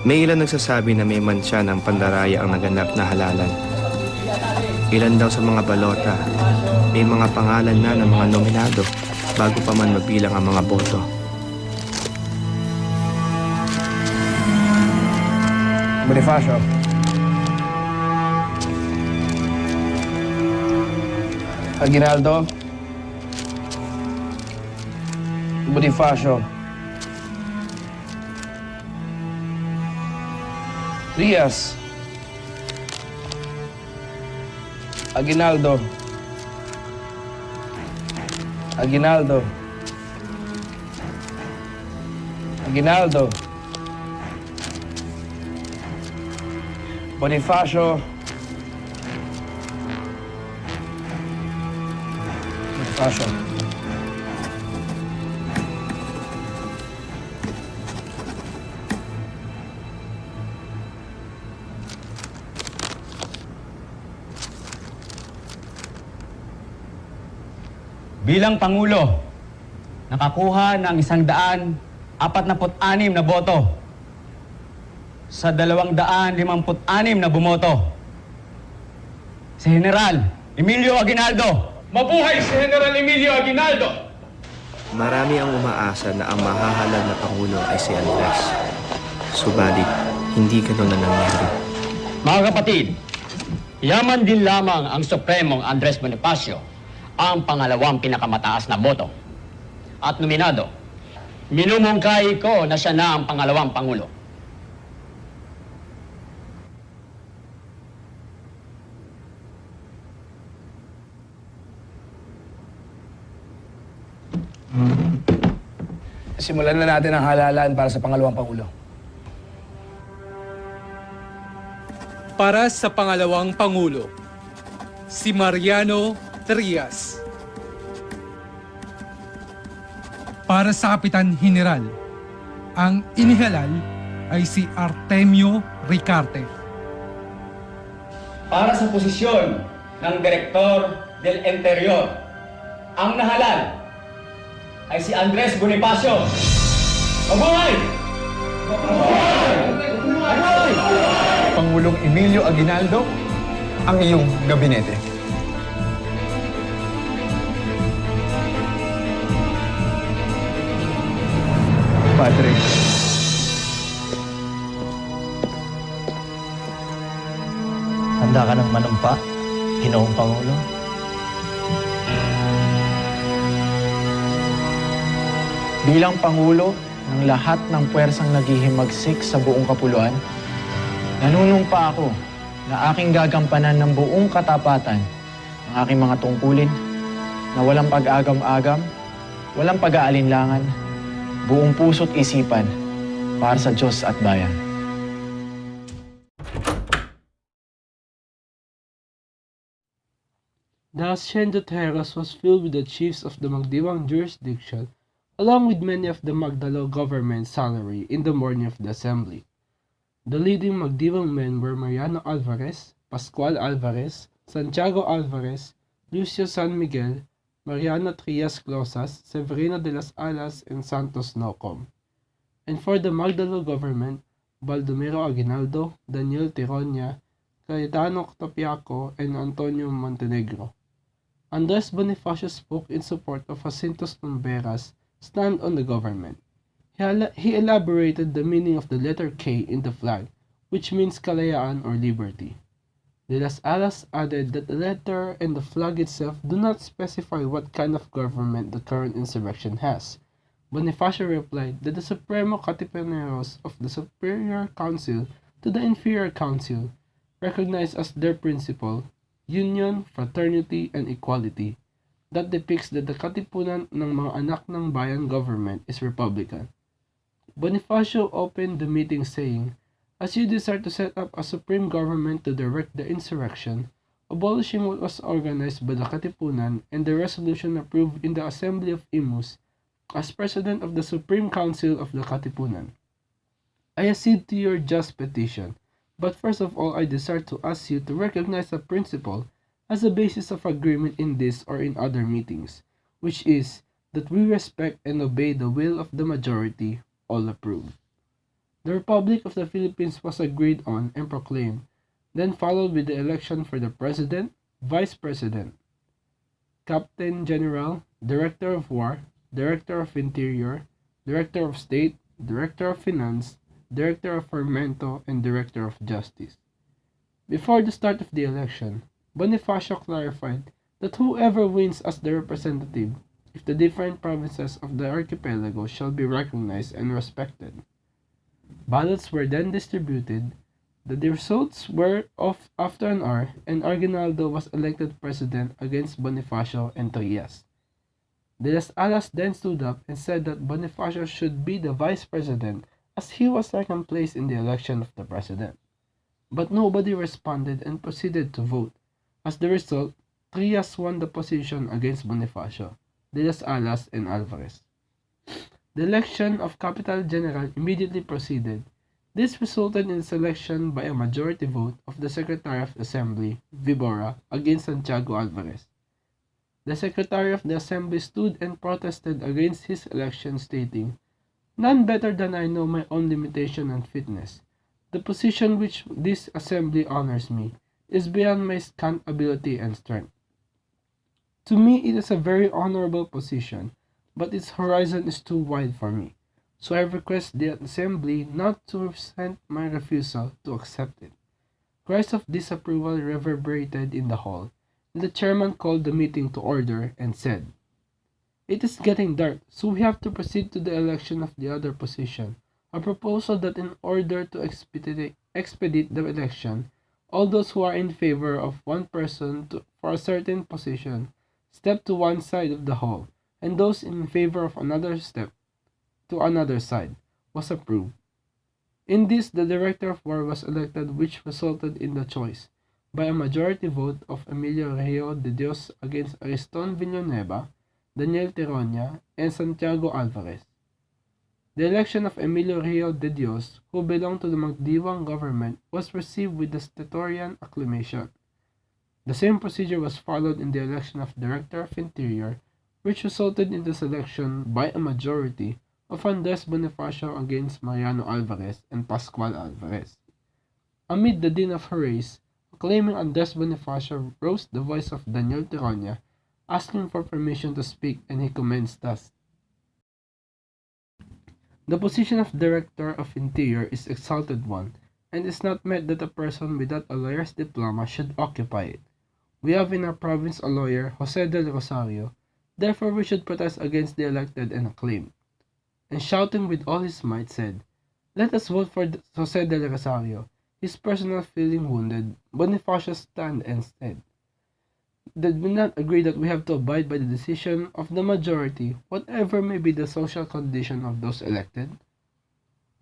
May ilan nagsasabi na may mantsa ng pandaraya ang naganap na halalan. Ilan daw sa mga balota, may mga pangalan na ng mga nominado bago pa man magbilang ang mga boto. Bonifacio. Aguinaldo. Bonifacio. Trias. Aguinaldo. Aguinaldo. Aguinaldo. Bonifacio. Bonifacio. Bilang Pangulo, nakakuha ng 146 na boto sa 256 na bumoto. Si General Emilio Aguinaldo. Mabuhay si General Emilio Aguinaldo! Marami ang umaasa na ang mahahalal na Pangulo ay si Andres. Subalit, hindi ganoon na nangyari. Mga kapatid, yaman din lamang ang Supremong Andres Bonifacio ang pangalawang pinakamataas na boto. At nominado, minumungkahi ko na siya na ang pangalawang Pangulo. Simulan na natin ang halalan para sa pangalawang Pangulo. Para sa pangalawang Pangulo, si Mariano Trias. Para sa Kapitan General, ang inihalal ay si Artemio Ricarte. Para sa posisyon ng Direktor del Interior, ang nahalal ay si Andres Bonifacio. Mabuhay! Mabuhay! Pangulong Emilio Aguinaldo, ang iyong gabinete. Padre. Handa ka ng manumpa, Ginoong Pangulo? Bilang Pangulo ng lahat ng puwersang naghihimagsik sa buong kapuluan, nanunumpa ako na aking gagampanan ng buong katapatan ang aking mga tungkulin na walang pag-agam-agam, walang pag-aalinlangan, buong puso't isipan para sa Diyos at bayan. The Hacienda Tejeros was filled with the chiefs of the Magdiwang jurisdiction, along with many of the Magdalo government salary in the morning of the assembly. The leading Magdiwang men were Mariano Alvarez, Pascual Alvarez, Santiago Alvarez, Lucio San Miguel, Mariano Trias Closas, Severino de las Alas, and Santos Nocom. And for the Magdalo government, Baldomero Aguinaldo, Daniel Tironia, Cayetano Tapiaco, and Antonio Montenegro. Andres Bonifacio spoke in support of Jacinto Tumberas' stand on the government. He elaborated the meaning of the letter K in the flag, which means kalayaan or liberty. De las Alas added that the letter and the flag itself do not specify what kind of government the current insurrection has. Bonifacio replied that the Supremo Katipuneros of the Superior Council to the Inferior Council recognize as their principle union, fraternity, and equality. That depicts that the katipunan ng mga anak ng bayan government is Republican. Bonifacio opened the meeting saying, "As you desire to set up a supreme government to direct the insurrection, abolishing what was organized by the Katipunan and the resolution approved in the Assembly of Imus, as President of the Supreme Council of the Katipunan, I accede to your just petition, but first of all I desire to ask you to recognize a principle as a basis of agreement in this or in other meetings, which is that we respect and obey the will of the majority, all approve." The Republic of the Philippines was agreed on and proclaimed, then followed with the election for the President, Vice President, Captain General, Director of War, Director of Interior, Director of State, Director of Finance, Director of Fermento, and Director of Justice. Before the start of the election, Bonifacio clarified that whoever wins as the representative, if the different provinces of the archipelago shall be recognized and respected. Ballots were then distributed. The results were of after an hour, and Aguinaldo was elected president against Bonifacio and Trias. De las Alas then stood up and said that Bonifacio should be the vice president as he was second place in the election of the president. But nobody responded and proceeded to vote. As the result, Trias won the position against Bonifacio, De las Alas, and Alvarez. The election of Capital General immediately proceeded. This resulted in the selection by a majority vote of the Secretary of the Assembly, Vibora, against Santiago Alvarez. The Secretary of the Assembly stood and protested against his election, stating, "None better than I know my own limitation and fitness. The position which this Assembly honors me is beyond my scant ability and strength. To me it is a very honorable position, but its horizon is too wide for me. So I request the Assembly not to resent my refusal to accept it." Cries of disapproval reverberated in the hall, and the chairman called the meeting to order and said, "It is getting dark, so we have to proceed to the election of the other position. I propose that in order to expedite the election, all those who are in favor of one person for a certain position step to one side of the hall, and those in favor of another step to another side," was approved. In this, the Director of War was elected, which resulted in the choice, by a majority vote of Emilio Rio de Dios against Ariston Villanueva, Daniel Tironia, and Santiago Alvarez. The election of Emilio Rio de Dios, who belonged to the Magdiwang government, was received with the stentorian acclamation. The same procedure was followed in the election of Director of Interior, which resulted in the selection by a majority of Andres Bonifacio against Mariano Alvarez and Pascual Alvarez. Amid the din of hoorays, acclaiming Andres Bonifacio, rose the voice of Daniel Tironia, asking for permission to speak, and he commenced thus. "The position of Director of Interior is exalted one, and is not meant that a person without a lawyer's diploma should occupy it. We have in our province a lawyer, Jose del Rosario, therefore we should protest against the elected and acclaimed." And shouting with all his might, said, "Let us vote for Jose del Rosario." His personal feeling wounded, Bonifacio stand and said, "Did we not agree that we have to abide by the decision of the majority, whatever may be the social condition of those elected?"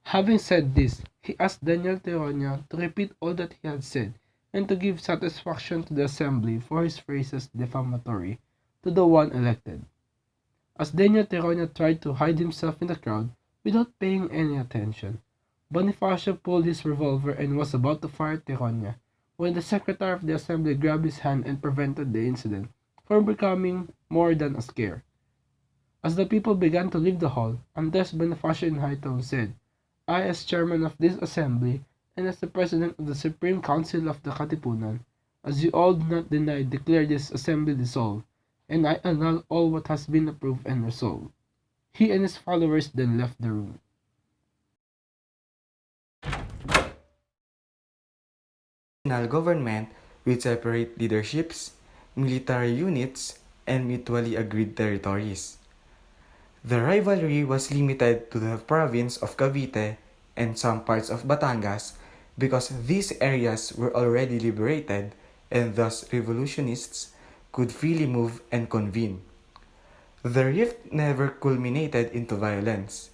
Having said this, he asked Daniel Tironia to repeat all that he had said, and to give satisfaction to the Assembly for his phrases defamatory to the one elected. As Daniel Tironia tried to hide himself in the crowd without paying any attention, Bonifacio pulled his revolver and was about to fire at Tironia, when the Secretary of the Assembly grabbed his hand and prevented the incident from becoming more than a scare. As the people began to leave the hall, Andres Bonifacio in high tones said, "I, as chairman of this Assembly, and as the President of the Supreme Council of the Katipunan, as you all do not deny, declare this Assembly dissolved, and I annul all what has been approved and resolved." He and his followers then left the room. National government with separate leaderships, military units, and mutually agreed territories. The rivalry was limited to the province of Cavite and some parts of Batangas because these areas were already liberated and thus revolutionists could freely move and convene. The rift never culminated into violence.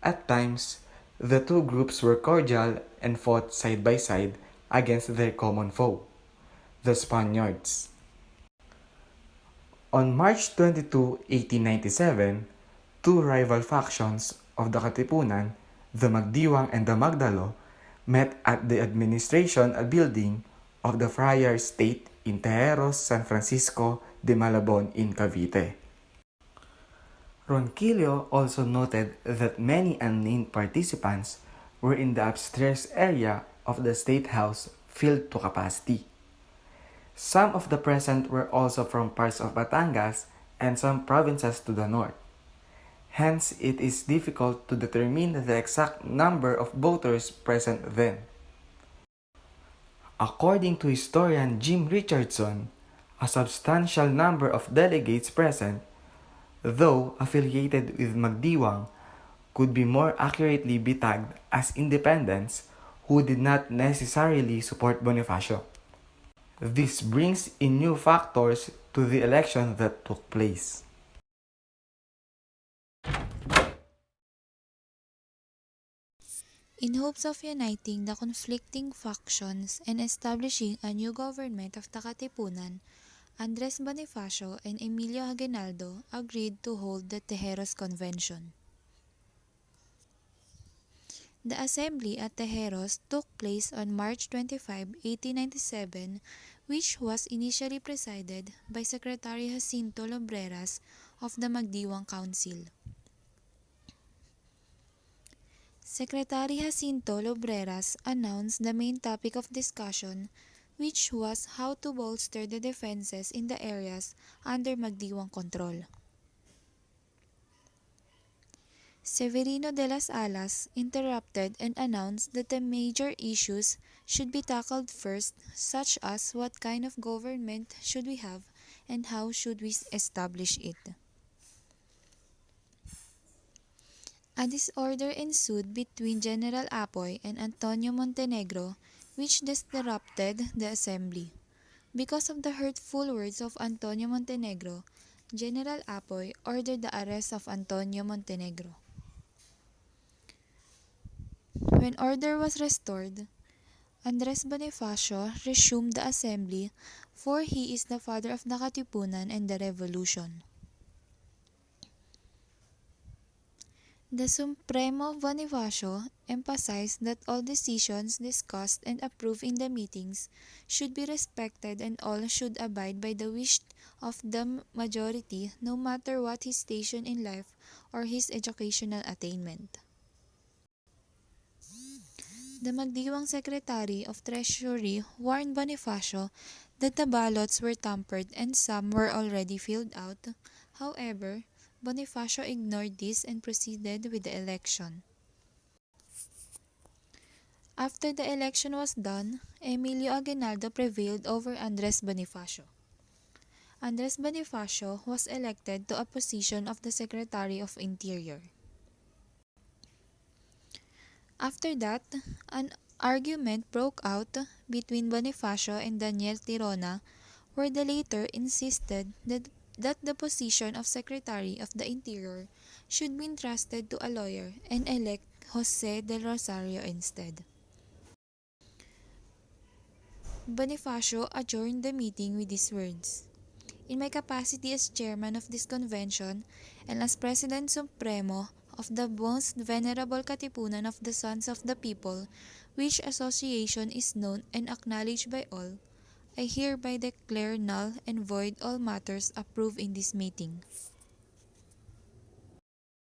At times, the two groups were cordial and fought side by side against their common foe, the Spaniards. On March 22, 1897, two rival factions of the Katipunan, the Magdiwang and the Magdalo, met at the administration building of the Friar State in Tejeros, San Francisco de Malabon in Cavite. Ronquillo also noted that many unnamed participants were in the upstairs area of the State House filled to capacity. Some of the present were also from parts of Batangas and some provinces to the north. Hence, it is difficult to determine the exact number of voters present then. According to historian Jim Richardson, a substantial number of delegates present, though affiliated with Magdiwang, could be more accurately be tagged as independents who did not necessarily support Bonifacio. This brings in new factors to the election that took place. In hopes of uniting the conflicting factions and establishing a new government of the Katipunan, Andres Bonifacio and Emilio Aguinaldo agreed to hold the Tejeros Convention. The assembly at Tejeros took place on March 25, 1897, which was initially presided by Secretary Jacinto Lobreras of the Magdiwang Council. Secretary Jacinto Lobreras announced the main topic of discussion, which was how to bolster the defenses in the areas under Magdiwang control. Severino de las Alas interrupted and announced that the major issues should be tackled first, such as what kind of government should we have and how should we establish it. A disorder ensued between General Apoy and Antonio Montenegro, which disrupted the assembly. Because of the hurtful words of Antonio Montenegro, General Apoy ordered the arrest of Antonio Montenegro. When order was restored, Andres Bonifacio resumed the assembly, for he is the father of the Katipunan and the revolution. The Supremo Bonifacio emphasized that all decisions discussed and approved in the meetings should be respected and all should abide by the wish of the majority, no matter what his station in life or his educational attainment. The Magdiwang Secretary of Treasury warned Bonifacio that the ballots were tampered and some were already filled out. However, Bonifacio ignored this and proceeded with the election. After the election was done, Emilio Aguinaldo prevailed over Andres Bonifacio. Andres Bonifacio was elected to a position of the Secretary of Interior. After that, an argument broke out between Bonifacio and Daniel Tirona, where the latter insisted that the position of Secretary of the Interior should be entrusted to a lawyer and elect Jose del Rosario instead. Bonifacio adjourned the meeting with these words: "In my capacity as chairman of this convention and as President Supremo of the most venerable Katipunan of the Sons of the People, which association is known and acknowledged by all, I hereby declare null and void all matters approved in this meeting."